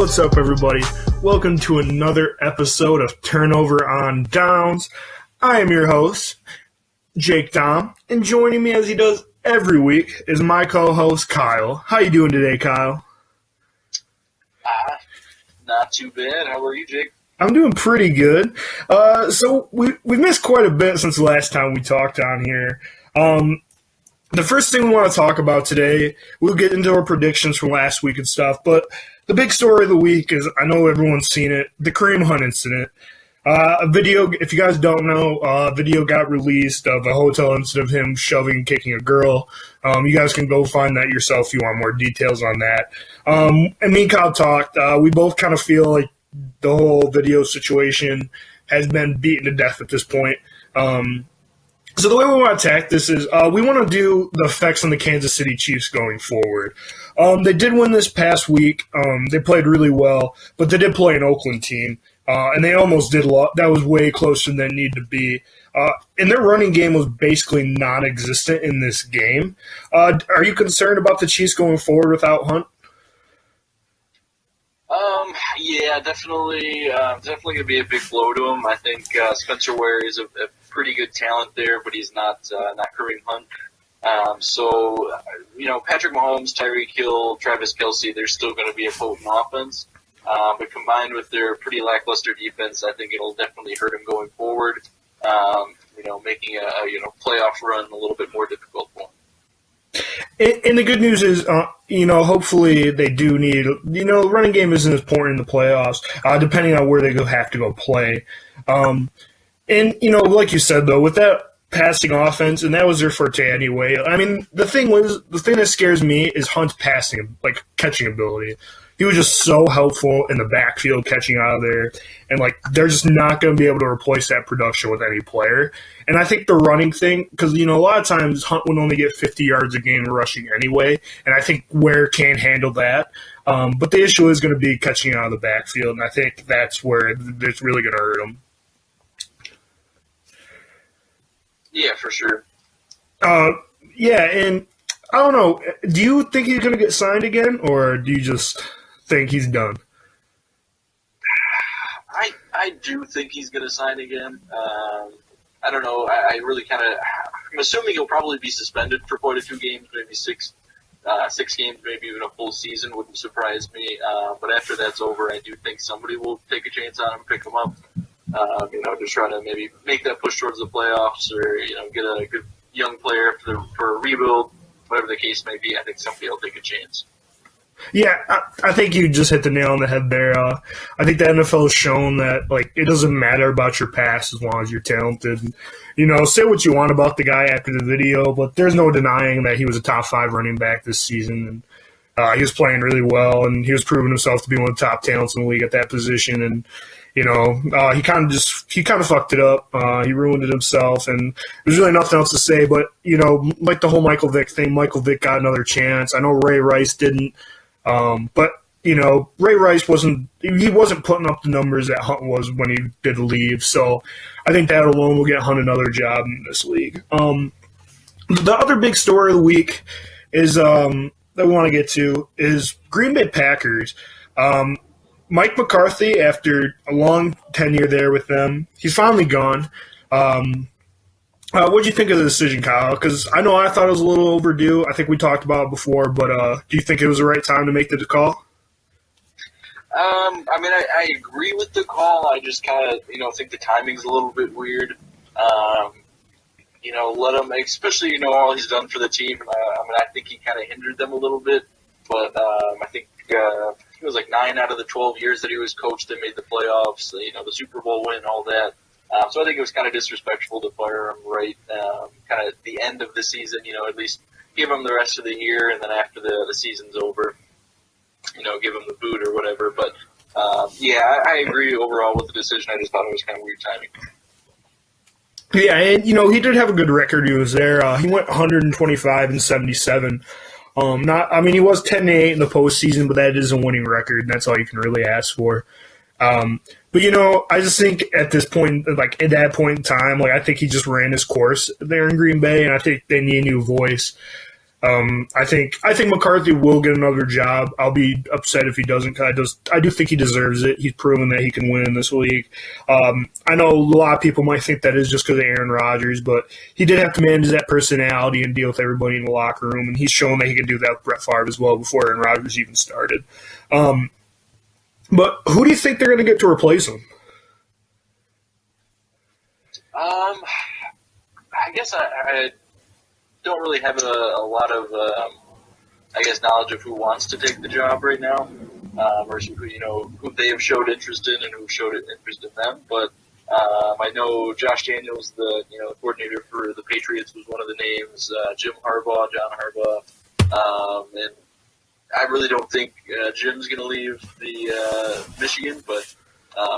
What's up, everybody? Welcome to another episode of Turnover on Downs. I am your host, Jake Dom, and joining me as he does every week is my co-host, Kyle. How you doing today, Kyle? Not too bad. How are you, Jake? I'm doing pretty good. So we've missed quite a bit since the last time we talked on here. The first thing we want to talk about today, we'll get into our predictions from last week and stuff, but the big story of the week is, I know everyone's seen it, the Kareem Hunt incident. A video, if you guys don't know, a video got released of a hotel incident of him shoving and kicking a girl. You guys can go find that yourself if you want more details on that. And me and Kyle talked. We both kind of feel like the whole video situation has been beaten to death at this point. So the way we want to attack this is we want to do the effects on the Kansas City Chiefs going forward. They did win this past week. They played really well, but they did play an Oakland team, and they almost did a lot. That was way closer than it needed to be. And their running game was basically non-existent in this game. Are you concerned about the Chiefs going forward without Hunt? Yeah, definitely going to be a big blow to him. I think Spencer Ware is a pretty good talent there, but he's not Kareem Hunt. Patrick Mahomes, Tyreek Hill, Travis Kelce, they're still going to be a potent offense. But combined with their pretty lackluster defense, I think it'll definitely hurt him going forward. Making a playoff run a little bit more difficult for him. And the good news is, hopefully they do need, the running game isn't as important in the playoffs, depending on where they have to go play. And, like you said, though, with that passing offense, and that was their forte anyway, I mean, the thing that scares me is Hunt's catching ability. He was just so helpful in the backfield catching out of there, and, they're just not going to be able to replace that production with any player. And I think the running thing, because, a lot of times Hunt would only get 50 yards a game rushing anyway, and I think Ware can't handle that. But the issue is going to be catching out of the backfield, and I think that's where it's really going to hurt him. Yeah, for sure. And I don't know. Do you think he's going to get signed again, or do you just think he's done? I do think he's going to sign again. I don't know. I really I'm assuming he'll probably be suspended for quite a few games, maybe six games, maybe even a full season wouldn't surprise me. But after that's over, I do think somebody will take a chance on him, pick him up. Just try to maybe make that push towards the playoffs, or get a good young player for a rebuild, whatever the case may be. I think somebody will take a chance. Yeah, I think you just hit the nail on the head there. I think the NFL has shown that it doesn't matter about your past as long as you're talented. Say what you want about the guy after the video, but there's no denying that he was a top 5 running back this season, and he was playing really well, and he was proving himself to be one of the top talents in the league at that position. And he kind of fucked it up. He ruined it himself, and there's really nothing else to say. But like the whole Michael Vick thing, Michael Vick got another chance. I know Ray Rice didn't, but Ray Rice wasn't putting up the numbers that Hunt was when he did leave. So I think that alone will get Hunt another job in this league. The other big story of the week is that we want to get to is Green Bay Packers. Mike McCarthy, after a long tenure there with them, he's finally gone. What did you think of the decision, Kyle? Because I know I thought it was a little overdue. I think we talked about it before, but do you think it was the right time to make the call? I agree with the call. I just kind of, think the timing's a little bit weird. Let him, especially, all he's done for the team. I think he kind of hindered them a little bit, but I think it was 9 out of the 12 years that he was coached that made the playoffs, the Super Bowl win, all that. So I think it was kind of disrespectful to fire him right kind of at the end of the season, at least give him the rest of the year, and then after the season's over, give him the boot or whatever. But, I agree overall with the decision. I just thought it was kind of weird timing. Yeah, and, he did have a good record. He was there. He went 125 and 77. He was 10-8 in the postseason, but that is a winning record, and that's all you can really ask for. But, I just think at this point, at that point in time, I think he just ran his course there in Green Bay, and I think they need a new voice. I think McCarthy will get another job. I'll be upset if he doesn't. Cause I do think he deserves it. He's proven that he can win in this league. I know a lot of people might think that is just because of Aaron Rodgers, but he did have to manage that personality and deal with everybody in the locker room, and he's shown that he can do that with Brett Favre as well before Aaron Rodgers even started. But who do you think they're going to get to replace him? I guess I don't really have a lot of, knowledge of who wants to take the job right now, versus who they have showed interest in and who showed interest in them. But I know Josh Daniels, the coordinator for the Patriots, was one of the names. John Harbaugh, and I really don't think Jim's going to leave the Michigan, but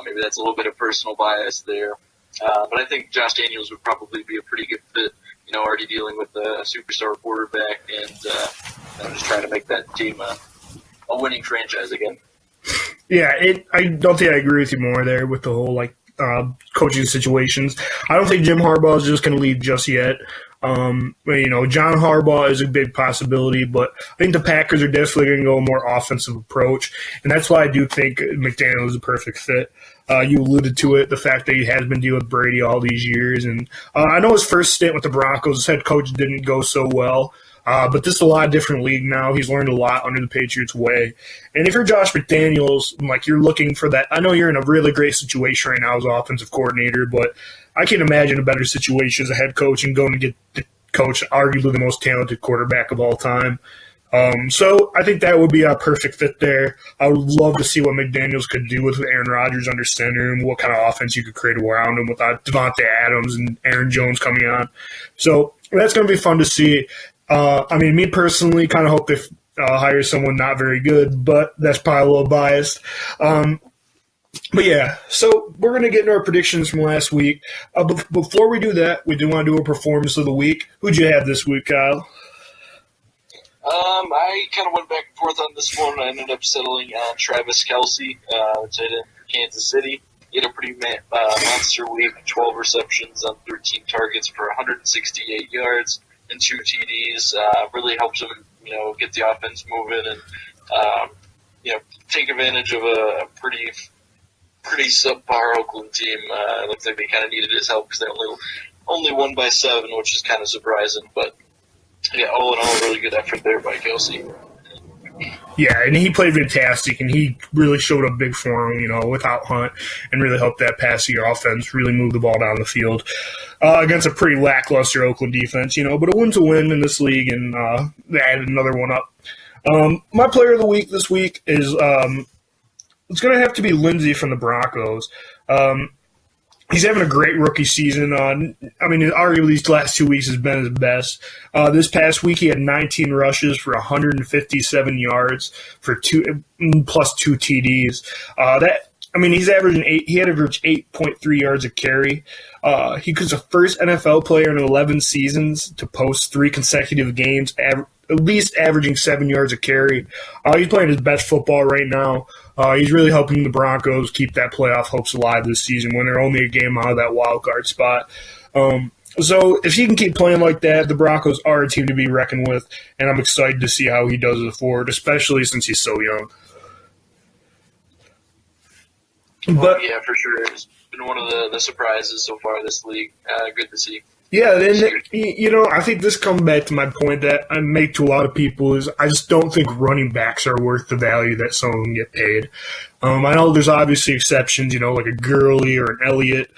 maybe that's a little bit of personal bias there. But I think Josh Daniels would probably be a pretty good fit. Already dealing with a superstar quarterback and just trying to make that team a winning franchise again. Yeah, I don't think I agree with you more there with the whole coaching situations. I don't think Jim Harbaugh is just going to leave just yet. John Harbaugh is a big possibility, but I think the Packers are definitely going to go a more offensive approach, and that's why I do think McDaniel is a perfect fit. You alluded to it, the fact that he has been dealing with Brady all these years, and I know his first stint with the Broncos, his head coach didn't go so well, but this is a lot different league now. He's learned a lot under the Patriots' way, and if you're Josh McDaniels, you're looking for that. I know you're in a really great situation right now as offensive coordinator, but I can't imagine a better situation as a head coach and going to get the coach, arguably the most talented quarterback of all time. So I think that would be a perfect fit there. I would love to see what McDaniels could do with Aaron Rodgers under center and what kind of offense you could create around him without Devontae Adams and Aaron Jones coming on. So that's going to be fun to see. Me personally kind of hope they hire someone not very good, but that's probably a little biased. But yeah, so we're going to get into our predictions from last week. Before we do that, we do want to do a performance of the week. Who'd you have this week, Kyle? I kind of went back and forth on this one. I ended up settling on Travis Kelce, tight end for Kansas City. He had a pretty monster week, 12 receptions on 13 targets for 168 yards and 2 TDs. Really helps him, get the offense moving and, take advantage of a pretty subpar Oakland team. It looks like they kind of needed his help because they only won by 7, which is kind of surprising. But yeah, all in all, really good effort there by Kelce. Yeah, and he played fantastic, and he really showed up big for him, without Hunt, and really helped that passing offense really move the ball down the field against a pretty lackluster Oakland defense, but a win's a win in this league, and they added another one up. My player of the week this week is it's going to have to be Lindsey from the Broncos. He's having a great rookie season. Arguably these last 2 weeks has been his best. This past week he had 19 rushes for 157 yards for 2 plus 2 TDs. He's averaging 8. He had averaged 8.3 yards a carry. He was the first NFL player in 11 seasons to post 3 consecutive games, at least averaging 7 yards a carry. He's playing his best football right now. He's really helping the Broncos keep that playoff hopes alive this season when they're only a game out of that wild card spot. So if he can keep playing like that, the Broncos are a team to be reckoned with, and I'm excited to see how he does it forward, especially since he's so young. But yeah, for sure. It's been one of the surprises so far this league. Good to see. Yeah, and I think this comes back to my point that I make to a lot of people is I just don't think running backs are worth the value that some of them get paid. I know there's obviously exceptions, like a Gurley or an Elliott,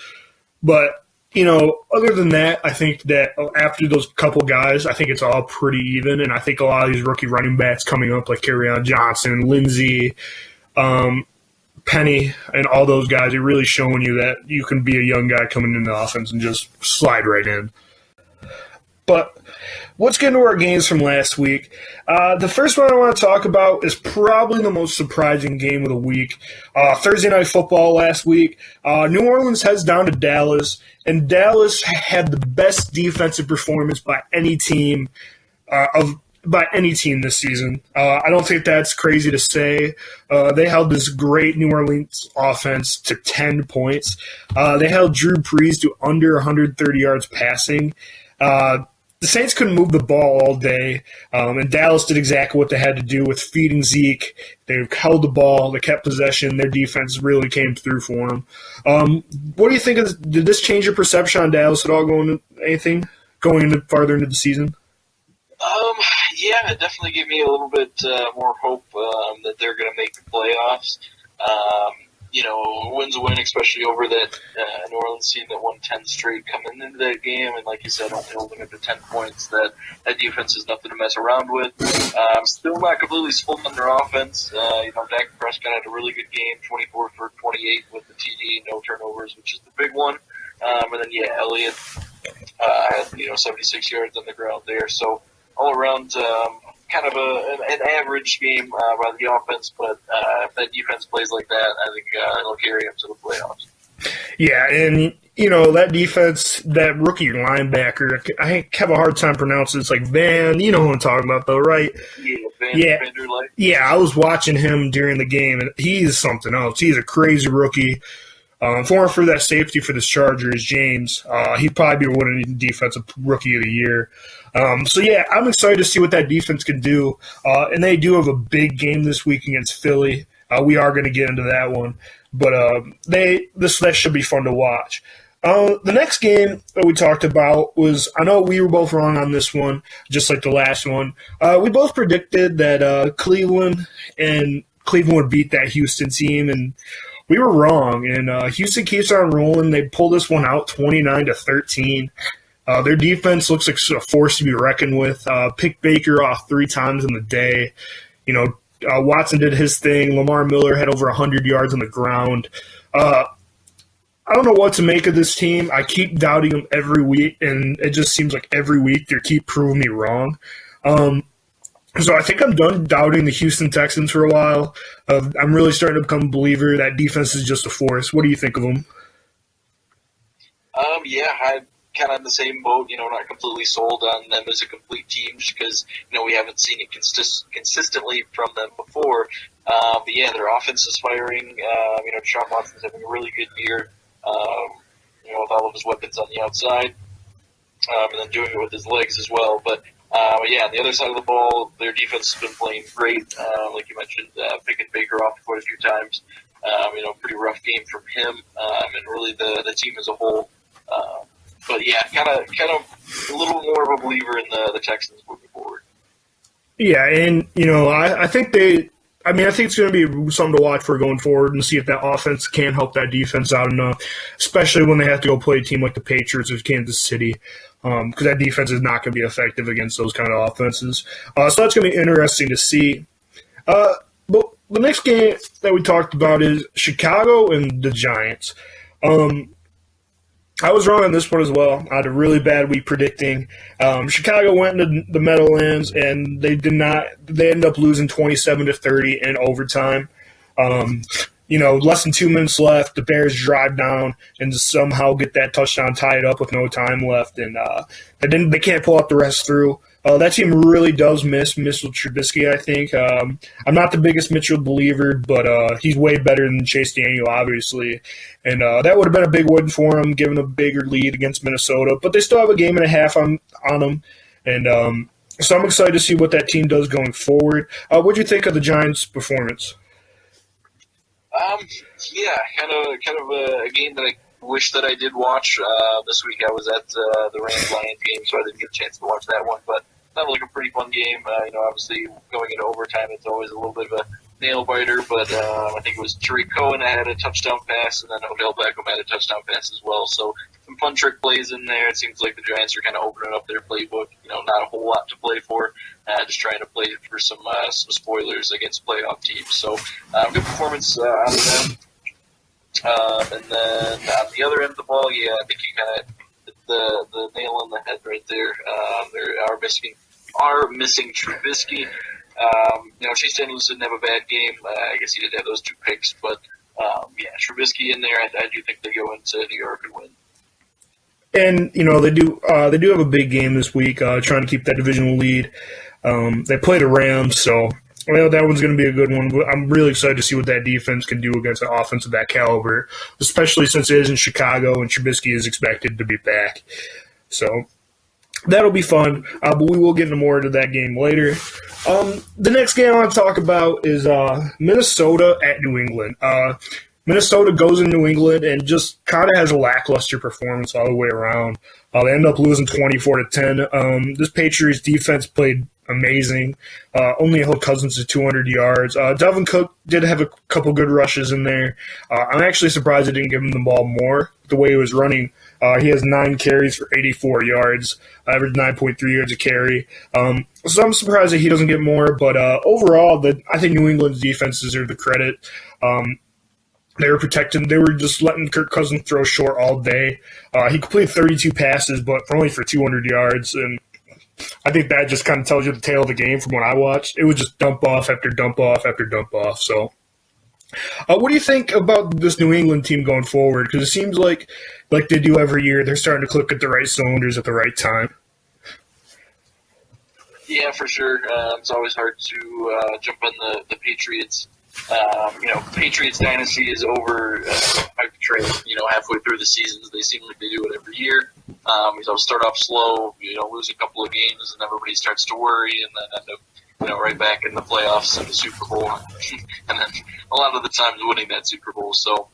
but other than that, I think that after those couple guys, I think it's all pretty even, and I think a lot of these rookie running backs coming up like Kerryon Johnson, Lindsey, Penny, and all those guys are really showing you that you can be a young guy coming into the offense and just slide right in. But let's get into our games from last week. The first one I want to talk about is probably the most surprising game of the week. Thursday Night Football last week. New Orleans heads down to Dallas, and Dallas had the best defensive performance by any team this season. I don't think that's crazy to say. They held this great New Orleans offense to 10 points. They held Drew Brees to under 130 yards passing. the Saints couldn't move the ball all day, and Dallas did exactly what they had to do with feeding Zeke. They held the ball, they kept possession, their defense really came through for them. What do you think of this? Did this change your perception on Dallas at all going farther into the season? Yeah, it definitely gave me a little bit more hope that they're going to make the playoffs. A win's a win, especially over that New Orleans team that won 10 straight coming into that game. And like you said, only holding up to 10 points. That defense is nothing to mess around with. Still not completely sold on their offense. Dak Prescott had a really good game, 24 for 28 with the TD, no turnovers, which is the big one. And then, Elliott had, 76 yards on the ground there. So all around, kind of an average game by the offense, but if that defense plays like that, I think it'll carry them to the playoffs. Yeah, and, that defense, that rookie linebacker, I have a hard time pronouncing it. It's like Van, you know who I'm talking about, though, right? Yeah, I was watching him during the game, and he's something else. He's a crazy rookie. For that safety for the Chargers, James, he'd probably be winning Defensive Rookie of the Year. I'm excited to see what that defense can do. And they do have a big game this week against Philly. We are going to get into that one. But that should be fun to watch. The next game that we talked about was, I know we were both wrong on this one, just like the last one. We both predicted that Cleveland would beat that Houston team, and we were wrong. And Houston keeps on rolling. They pulled this one out 29-13. Their defense looks like a force to be reckoned with. Picked Baker off 3 times in the day. Watson did his thing. Lamar Miller had over 100 yards on the ground. I don't know what to make of this team. I keep doubting them every week, and it just seems like every week they keep proving me wrong. So I think I'm done doubting the Houston Texans for a while. I'm really starting to become a believer that defense is just a force. What do you think of them? I'm kind of in the same boat, not completely sold on them as a complete team just because, we haven't seen it consistently from them before. Their offense is firing. Deshaun Watson's having a really good year, with all of his weapons on the outside, and then doing it with his legs as well. But, on the other side of the ball, their defense has been playing great. Like you mentioned, picking Baker off quite a few times. Pretty rough game from him, and really the team as a whole. Kind of a little more of a believer in the Texans moving forward. Yeah, and I think it's going to be something to watch for going forward and see if that offense can help that defense out enough, especially when they have to go play a team like the Patriots or Kansas City, because that defense is not going to be effective against those kind of offenses. So that's going to be interesting to see. But the next game that we talked about is Chicago and the Giants. I was wrong on this one as well. I had a really bad week predicting. Chicago went into the Meadowlands, and they did not. They ended up losing 27-30 in overtime. Less than 2 minutes left. The Bears drive down and somehow get that touchdown tied up with no time left, and they can't pull out the rest through. That team really does miss Mitchell Trubisky, I think. I'm not the biggest Mitchell believer, but he's way better than Chase Daniel, obviously. And that would have been a big win for him, given a bigger lead against Minnesota. But they still have a game and a half on them. And so I'm excited to see what that team does going forward. What do you think of the Giants' performance? Kind of a game that I wish that I did watch. This week I was at the Rams-Lions game, so I didn't get a chance to watch that one. But sounded like a pretty fun game. Obviously going into overtime, it's always a little bit of a nail biter. But I think it was Tariq Cohen that had a touchdown pass, and then Odell Beckham had a touchdown pass as well. So some fun trick plays in there. It seems like the Giants are kind of opening up their playbook. Not a whole lot to play for. Just trying to play for some spoilers against playoff teams. So good performance out of them. And then on the other end of the ball, I think you kind of hit the nail on the head right there. They are missing Trubisky. Chase Daniels didn't have a bad game. I guess he did have those 2 picks, but Trubisky in there. I do think they go into New York and win. And they do have a big game this week, trying to keep that divisional lead. They play the Rams, so that one's going to be a good one. I'm really excited to see what that defense can do against an offense of that caliber, especially since it is in Chicago and Trubisky is expected to be back. So that'll be fun, but we will get into more into that game later. The next game I want to talk about is Minnesota at New England. Minnesota goes in New England and just kind of has a lackluster performance all the way around. They end up losing 24-10. This Patriots defense played amazing. Only held Cousins to 200 yards. Dalvin Cook did have a couple good rushes in there. I'm actually surprised they didn't give him the ball more the way he was running. He has 9 carries for 84 yards, averaged 9.3 yards a carry. So I'm surprised that he doesn't get more. But overall, I think New England's defense deserve the credit. They were protecting. They were just letting Kirk Cousins throw short all day. He completed 32 passes, but only for 200 yards. And I think that just kind of tells you the tale of the game from what I watched. It was just dump off after dump off after dump off. So what do you think about this New England team going forward? Because it seems like they do every year, they're starting to click at the right cylinders at the right time. Yeah, for sure. It's always hard to jump on the Patriots. Patriots dynasty is over. I've trained, halfway through the seasons. They seem like they do it every year. They'll start off slow, lose a couple of games, and everybody starts to worry, and then end up, right back in the playoffs and the Super Bowl, and then a lot of the times winning that Super Bowl. So,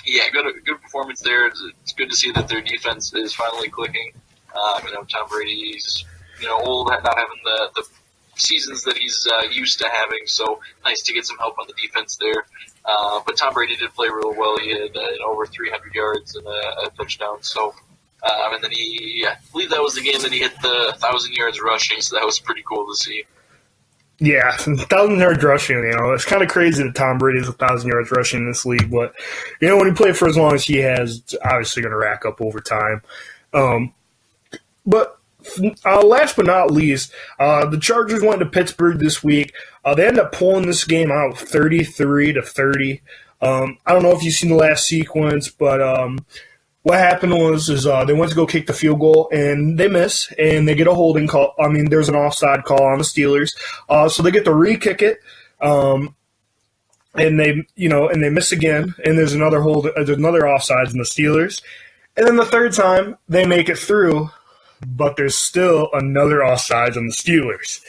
yeah, good performance there. It's good to see that their defense is finally clicking. Tom Brady's old, not having the seasons that he's used to having, so nice to get some help on the defense there. But Tom Brady did play real well. He had over 300 yards and a touchdown. So, and then I believe that was the game that he hit the 1,000 yards rushing, so that was pretty cool to see. Yeah, 1,000 yards rushing, it's kind of crazy that Tom Brady's 1,000 yards rushing in this league, but, when he played for as long as he has, it's obviously going to rack up over time. But last but not least, the Chargers went to Pittsburgh this week. They ended up pulling this game out 33-30. I don't know if you've seen the last sequence, but what happened was they went to go kick the field goal, and they miss, and they get a holding call. There's an offside call on the Steelers. So they get to re-kick it, and they miss again, and there's another offside in the Steelers. And then the third time, they make it through, but there's still another offside on the Steelers.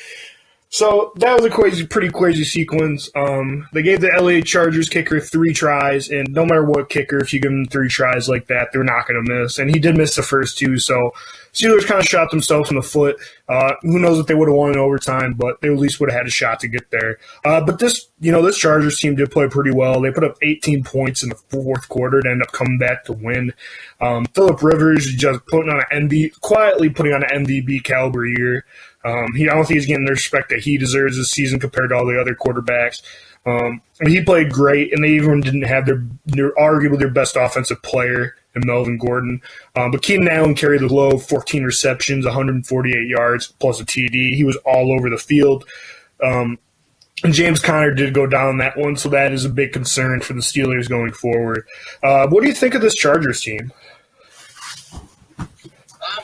So that was a pretty crazy sequence. They gave the LA Chargers kicker 3 tries, and no matter what kicker, if you give them 3 tries like that, they're not going to miss. And he did miss the first 2, so Steelers kind of shot themselves in the foot. Who knows if they would have won in overtime, but they at least would have had a shot to get there. But this Chargers team did play pretty well. They put up 18 points in the fourth quarter to end up coming back to win. Phillip Rivers just quietly putting on an MVP caliber year. I don't think he's getting the respect that he deserves this season compared to all the other quarterbacks. He played great, and they even didn't have arguably their best offensive player in Melvin Gordon. But Keenan Allen carried the load, 14 receptions, 148 yards, plus a TD. He was all over the field. And James Conner did go down that one, so that is a big concern for the Steelers going forward. What do you think of this Chargers team?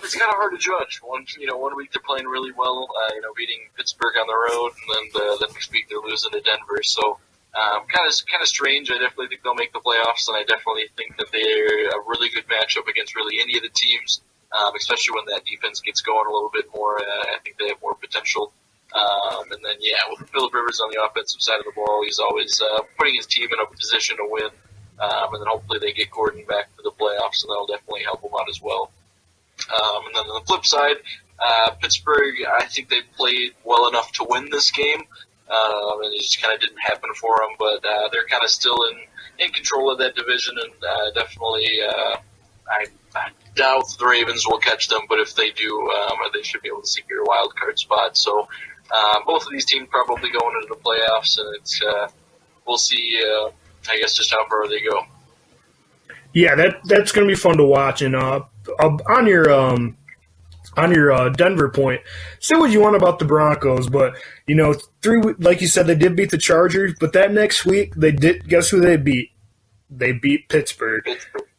It's kind of hard to judge. One week they're playing really well, beating Pittsburgh on the road, and then the next week they're losing to Denver. So, kind of strange. I definitely think they'll make the playoffs, and I definitely think that they're a really good matchup against really any of the teams, especially when that defense gets going a little bit more. I think they have more potential. And then, with Phillip Rivers on the offensive side of the ball, he's always putting his team in a position to win. And then hopefully they get Gordon back for the playoffs, and that'll definitely help him out as well. And then on the flip side, Pittsburgh, I think they played well enough to win this game. And it just kind of didn't happen for them, but they're kind of still in control of that division, and definitely I doubt the Ravens will catch them, but if they do, they should be able to secure a wild card spot. So both of these teams probably going into the playoffs, and it's we'll see, I guess, just how far they go. Yeah, that's going to be fun to watch. And on your Denver point, say what you want about the Broncos, but like you said, they did beat the Chargers. But that next week, they did. Guess who they beat? They beat Pittsburgh.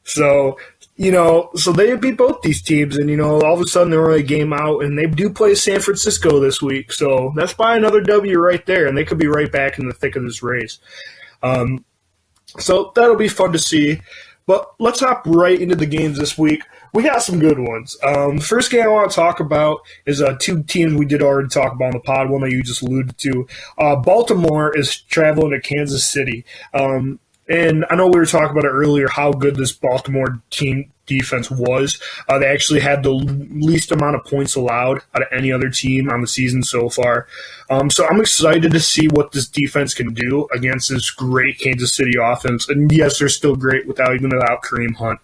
So they beat both these teams, and all of a sudden they're only a game out, and they do play San Francisco this week. So that's probably another W right there, and they could be right back in the thick of this race. So that'll be fun to see. But let's hop right into the games this week. We got some good ones. The first game I want to talk about is two teams we did already talk about on the pod, one that you just alluded to. Baltimore is traveling to Kansas City. And I know we were talking about it earlier, how good this Baltimore team defense was. They actually had the least amount of points allowed out of any other team on the season so far. So I'm excited to see what this defense can do against this great Kansas City offense. And yes, they're still great without Kareem Hunt.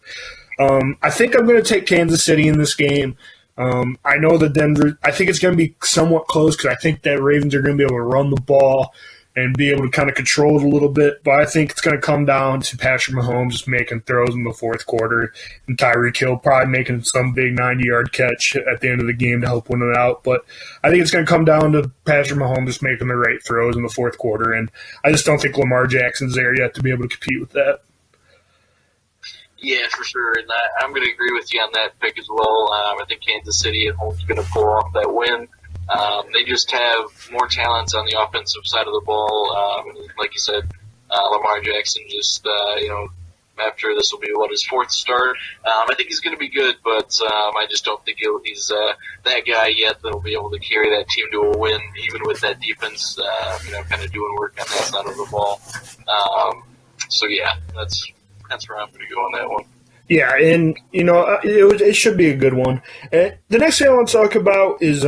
I think I'm going to take Kansas City in this game. I know that Denver, I think it's going to be somewhat close because I think that Ravens are going to be able to run the ball and be able to kind of control it a little bit. But I think it's going to come down to Patrick Mahomes just making throws in the fourth quarter and Tyreek Hill probably making some big 90-yard catch at the end of the game to help win it out. But I think it's going to come down to Patrick Mahomes just making the right throws in the fourth quarter. And I just don't think Lamar Jackson's there yet to be able to compete with that. Yeah, for sure. And I'm going to agree with you on that pick as well. I think Kansas City at home is going to pull off that win. They just have more talents on the offensive side of the ball. Like you said, Lamar Jackson just, after this will be, his fourth start. I think he's going to be good, but I just don't think he's that guy yet that will be able to carry that team to a win, even with that defense, kind of doing work on that side of the ball. So, yeah, that's where I'm going to go on that one. Yeah, and, it should be a good one. The next thing I want to talk about is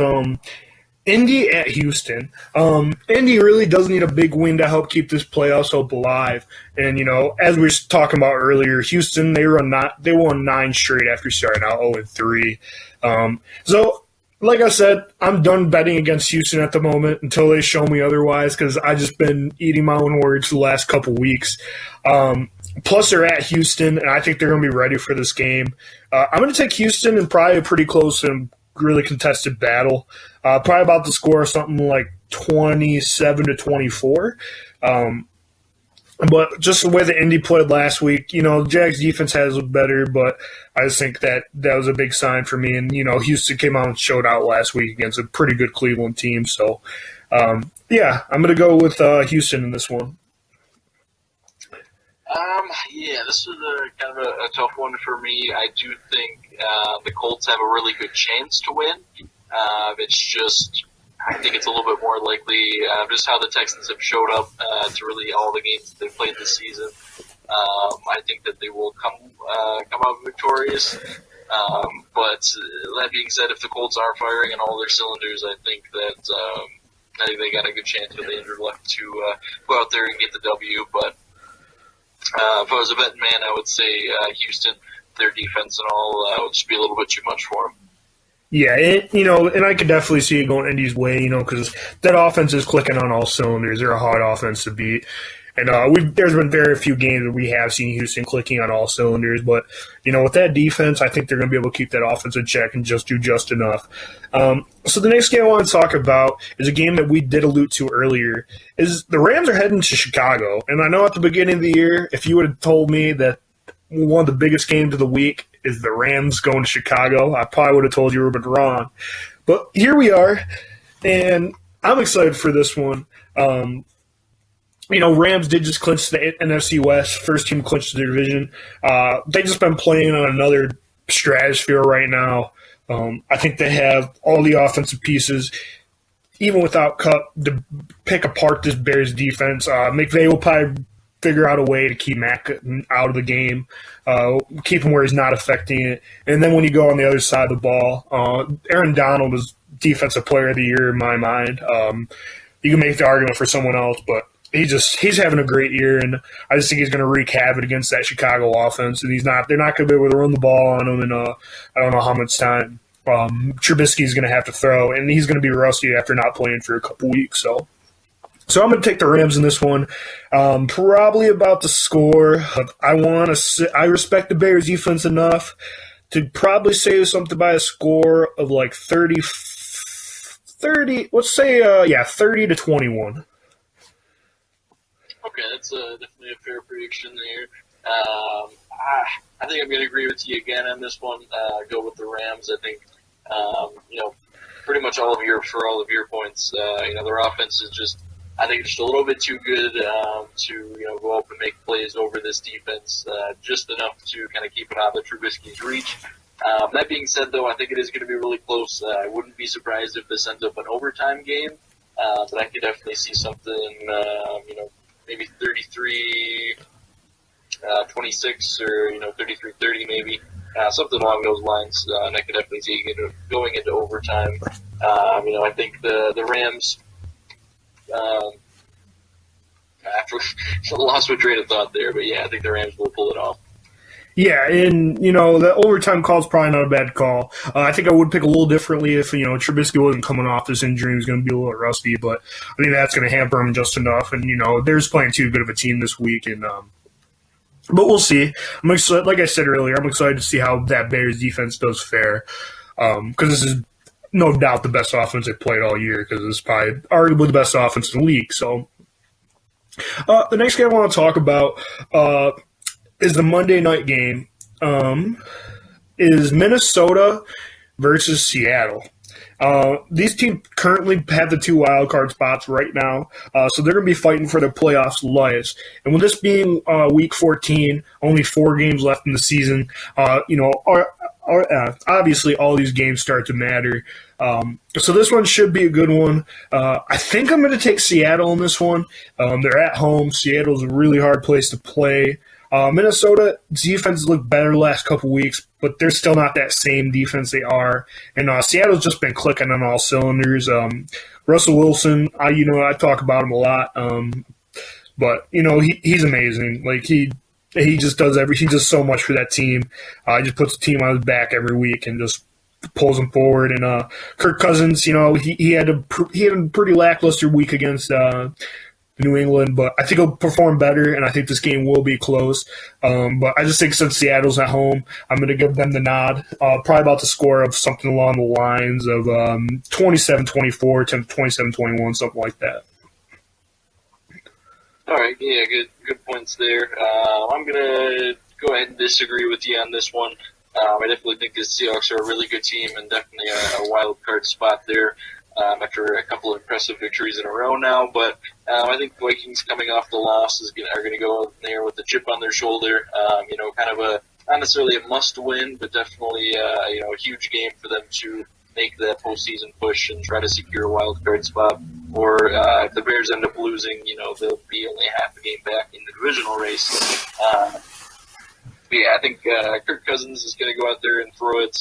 Indy at Houston. Indy really does need a big win to help keep this playoffs hope alive. And, as we were talking about earlier, Houston, they won 9 straight after starting out 0-3. So, like I said, I'm done betting against Houston at the moment until they show me otherwise because I've just been eating my own words the last couple weeks. Plus, they're at Houston, and I think they're going to be ready for this game. I'm going to take Houston in probably a pretty close and really contested battle. Probably about to score something like 27-24. But just the way the Indy played last week, Jags defense has looked better, but I just think that was a big sign for me. And, Houston came out and showed out last week against a pretty good Cleveland team. So, I'm going to go with Houston in this one. This is kind of a tough one for me. I do think the Colts have a really good chance to win. It's just, I think it's a little bit more likely just how the Texans have showed up to really all the games that they've played this season. I think that they will come out victorious. But that being said, if the Colts are firing on all their cylinders, I think they got a good chance with the injured left to go out there and get the W. But if I was a betting man, I would say Houston, their defense and all, would just be a little bit too much for them. Yeah, and I could definitely see it going Indy's way, because that offense is clicking on all cylinders. They're a hard offense to beat. And there's been very few games that we have seen Houston clicking on all cylinders. But, with that defense, I think they're going to be able to keep that offense in check and just do just enough. So the next game I want to talk about is a game that we did allude to earlier. Is the Rams are heading to Chicago. And I know at the beginning of the year, if you would have told me that one of the biggest games of the week is the Rams going to Chicago, I probably would have told you you were wrong. But here we are, and I'm excited for this one. Rams did just clinch the NFC West, first team clinched the division. They've just been playing on another stratosphere right now. I think they have all the offensive pieces, even without Cup, to pick apart this Bears defense. McVay will probably figure out a way to keep Mac out of the game, keep him where he's not affecting it. And then when you go on the other side of the ball, Aaron Donald is Defensive Player of the Year in my mind. You can make the argument for someone else, but he's having a great year, and I just think he's going to wreak havoc against that Chicago offense. And they're not going to be able to run the ball on him in I don't know how much time Trubisky's going to have to throw, and he's going to be rusty after not playing for a couple weeks. So I'm going to take the Rams in this one. Probably about the score. I respect the Bears defense enough to probably say something by a score of like 30. Let's say 30-21. Okay, that's definitely a fair prediction there. I think I'm going to agree with you again on this one. Go with the Rams. I think, pretty much all of your points. Their offense is just I think just a little bit too good to go up and make plays over this defense, just enough to kind of keep it out of Trubisky's reach. That being said, though, I think it is going to be really close. I wouldn't be surprised if this ends up an overtime game, but I could definitely see something, maybe 33-26 or 33-30 maybe. Something along those lines, and I could definitely see it going into overtime. I think the Rams, after lost my train of thought there, but yeah, I think the Rams will pull it off. Yeah, and, the overtime call is probably not a bad call. I think I would pick a little differently if, Trubisky wasn't coming off this injury. He was going to be a little rusty, but I think that's going to hamper him just enough. And, they're just playing too good of a team this week, and but we'll see. I'm excited, like I said earlier, I'm excited to see how that Bears defense does fare, because this is no doubt the best offense they've played all year, because it's probably arguably the best offense in the league. So the next game I want to talk about is the Monday night game. Is Minnesota versus Seattle. These teams currently have the 2 wild card spots right now, so they're going to be fighting for the playoffs lives. And with this being Week 14, only 4 games left in the season, obviously all these games start to matter. So this one should be a good one. I think I'm going to take Seattle in this one. They're at home. Seattle's a really hard place to play. Minnesota defense looked better the last couple weeks, but they're still not that same defense they are. And Seattle's just been clicking on all cylinders. Russell Wilson, I talk about him a lot, but he's amazing. Like he just does he does so much for that team. He just puts the team on his back every week and just pulls them forward. And Kirk Cousins, he had a pretty lackluster week against New England, but I think he'll perform better, and I think this game will be close. But I just think since Seattle's at home, I'm going to give them the nod. Probably about the score of something along the lines of 27-24 to 27-21, something like that. All right, yeah, good points there. I'm going to go ahead and disagree with you on this one. I definitely think the Seahawks are a really good team and definitely a wild card spot there. After a couple of impressive victories in a row now, but I think the Vikings coming off the loss are going to go out there with a chip on their shoulder. Kind of not necessarily a must-win, but definitely a huge game for them to make that postseason push and try to secure a wild card spot. Or if the Bears end up losing, they'll be only half a game back in the divisional race. I think Kirk Cousins is going to go out there and throw it.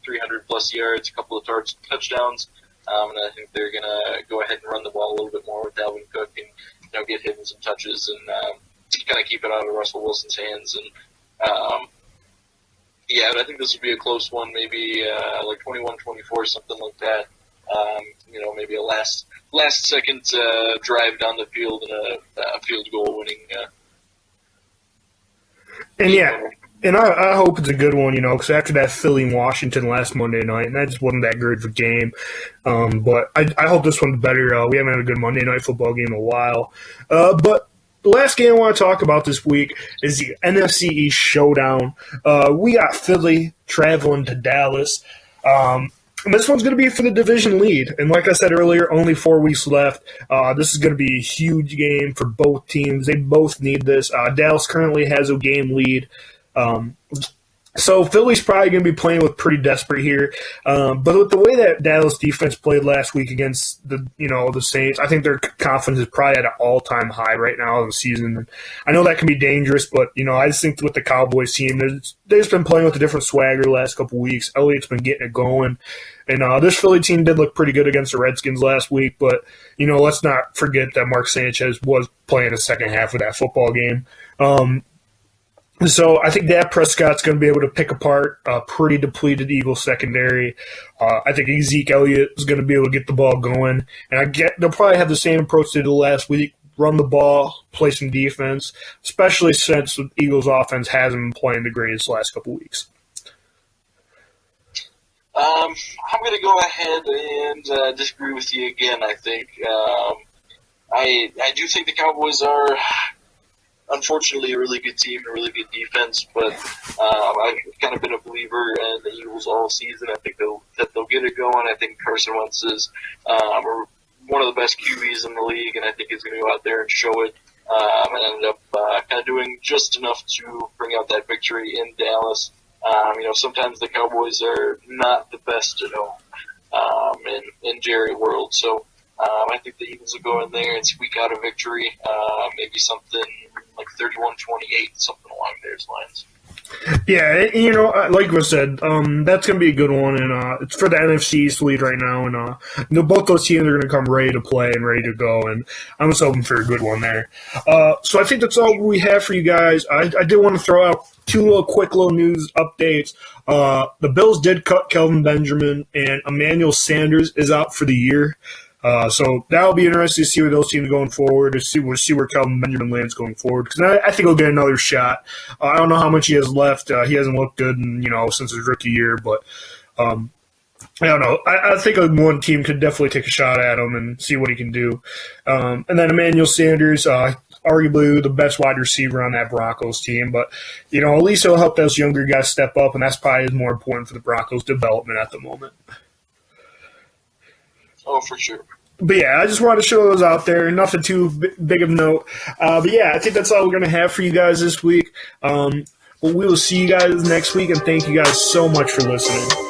300-plus yards, a couple of touchdowns. And I think they're going to go ahead and run the ball a little bit more with Dalvin Cook and get him some touches and kind of keep it out of Russell Wilson's hands. And but I think this will be a close one, maybe like 21-24, something like that. Maybe a last second drive down the field and a field goal winning. And I hope it's a good one, because after that Philly-Washington last Monday night, and that just wasn't that great of a game. But I hope this one's better. We haven't had a good Monday night football game in a while. But the last game I want to talk about this week is the NFC East Showdown. We got Philly traveling to Dallas. And this one's going to be for the division lead. And like I said earlier, only 4 weeks left. This is going to be a huge game for both teams. They both need this. Dallas currently has a game lead. So Philly's probably going to be playing with pretty desperate here. But with the way that Dallas defense played last week against the Saints, I think their confidence is probably at an all-time high right now of the season. I know that can be dangerous, but I just think with the Cowboys team, they've just been playing with a different swagger the last couple weeks. Elliott's been getting it going. And this Philly team did look pretty good against the Redskins last week, but let's not forget that Mark Sanchez was playing the second half of that football game. So I think Dak Prescott's going to be able to pick apart a pretty depleted Eagles secondary. I think Zeke Elliott is going to be able to get the ball going. And they'll probably have the same approach they did last week, run the ball, play some defense, especially since the Eagles offense hasn't been playing the greatest the last couple weeks. I'm going to go ahead and disagree with you again, I think. I do think the Cowboys are unfortunately a really good team and a really good defense, but I've kind of been a believer in the Eagles all season. I think they'll get it going. I think Carson Wentz is one one of the best QBs in the league, and I think he's going to go out there and show it. And ended up kind of doing just enough to bring out that victory in Dallas. Sometimes the Cowboys are not the best at home in Jerry world. So I think the Eagles will go in there and squeak out a victory, maybe something like 31-28, something along those lines. Yeah, like we said, that's going to be a good one, and it's for the NFC East lead right now, and both those teams are going to come ready to play and ready to go, and I'm just hoping for a good one there. So I think that's all we have for you guys. I did want to throw out two quick little news updates. The Bills did cut Kelvin Benjamin, and Emmanuel Sanders is out for the year. So that'll be interesting to see where those teams going forward, to see where Kelvin Benjamin lands going forward. Because I think he'll get another shot. I don't know how much he has left. He hasn't looked good, since his rookie year. But I don't know. I think one team could definitely take a shot at him and see what he can do. And then Emmanuel Sanders, arguably the best wide receiver on that Broncos team. But at least he'll help those younger guys step up, and that's probably more important for the Broncos' development at the moment. Oh, for sure. But yeah, I just wanted to show those out there. Nothing too big of note. But yeah, I think that's all we're going to have for you guys this week. We will see you guys next week, and thank you guys so much for listening.